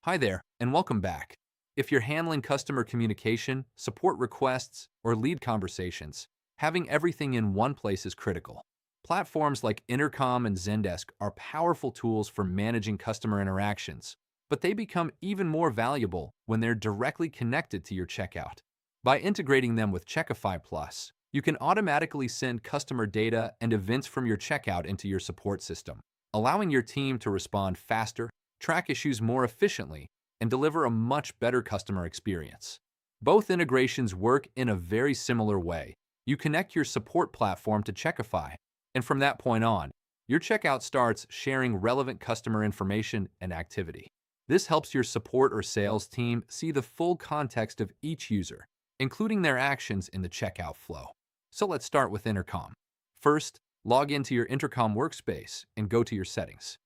Hi there, and welcome back. If you're handling customer communication, support requests, or lead conversations, having everything in one place is critical. Platforms like Intercom and Zendesk are powerful tools for managing customer interactions, but they become even more valuable when they're directly connected to your checkout. By integrating them with Checkify Plus, you can automatically send customer data and events from your checkout into your support system, allowing your team to respond faster, track issues more efficiently, and deliver a much better customer experience. Both integrations work in a very similar way. You connect your support platform to Checkify, and from that point on, your checkout starts sharing relevant customer information and activity. This helps your support or sales team see the full context of each user, including their actions in the checkout flow. So let's start with Intercom. First, log into your Intercom workspace and go to your settings.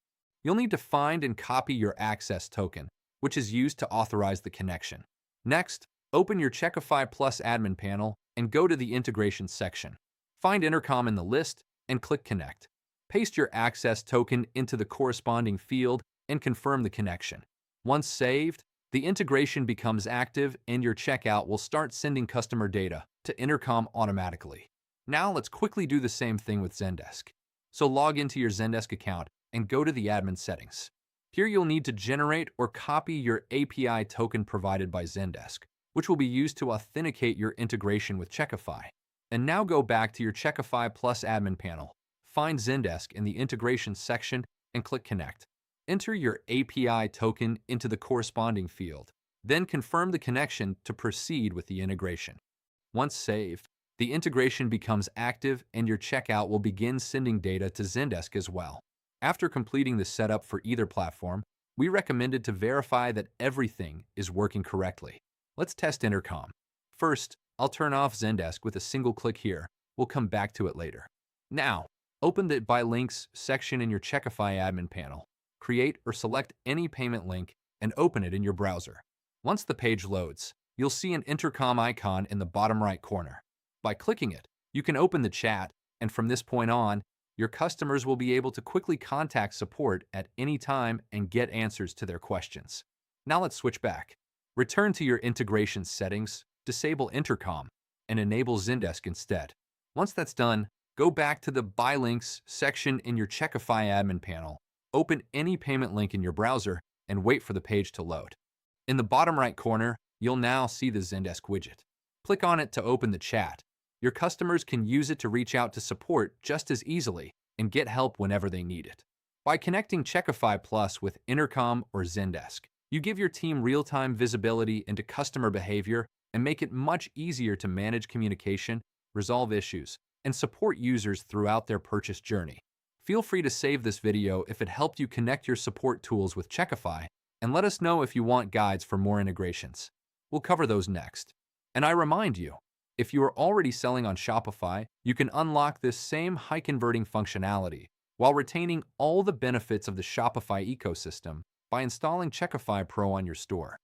You'll need to find and copy your access token, which is used to authorize the connection. Next, open your Checkify Plus admin panel and go to the integration section. Find Intercom in the list and click Connect. Paste your access token into the corresponding field and confirm the connection. Once saved, the integration becomes active and your checkout will start sending customer data to Intercom automatically. Now let's quickly do the same thing with Zendesk. So log into your Zendesk account and go to the admin settings. Here you'll need to generate or copy your API token provided by Zendesk, which will be used to authenticate your integration with Checkify. And now go back to your Checkify Plus admin panel. Find Zendesk in the integration section and click Connect. Enter your API token into the corresponding field, then confirm the connection to proceed with the integration. Once saved, the integration becomes active and your checkout will begin sending data to Zendesk as well. After completing the setup for either platform, we recommended to verify that everything is working correctly. Let's test Intercom. First, I'll turn off Zendesk with a single click here. We'll come back to it later. Now, open the By Links section in your Checkify admin panel. Create or select any payment link and open it in your browser. Once the page loads, you'll see an Intercom icon in the bottom right corner. By clicking it, you can open the chat, and from this point on, your customers will be able to quickly contact support at any time and get answers to their questions. Now let's switch back. Return to your integration settings, disable Intercom, and enable Zendesk instead. Once that's done, go back to the By Links section in your Checkify admin panel. Open any payment link in your browser and wait for the page to load. In the bottom right corner, you'll now see the Zendesk widget. Click on it to open the chat. Your customers can use it to reach out to support just as easily and get help whenever they need it. By connecting Checkify Plus with Intercom or Zendesk, you give your team real-time visibility into customer behavior and make it much easier to manage communication, resolve issues, and support users throughout their purchase journey. Feel free to save this video if it helped you connect your support tools with Checkify, and let us know if you want guides for more integrations. We'll cover those next. And I remind you, if you are already selling on Shopify, you can unlock this same high-converting functionality while retaining all the benefits of the Shopify ecosystem by installing Checkify Pro on your store.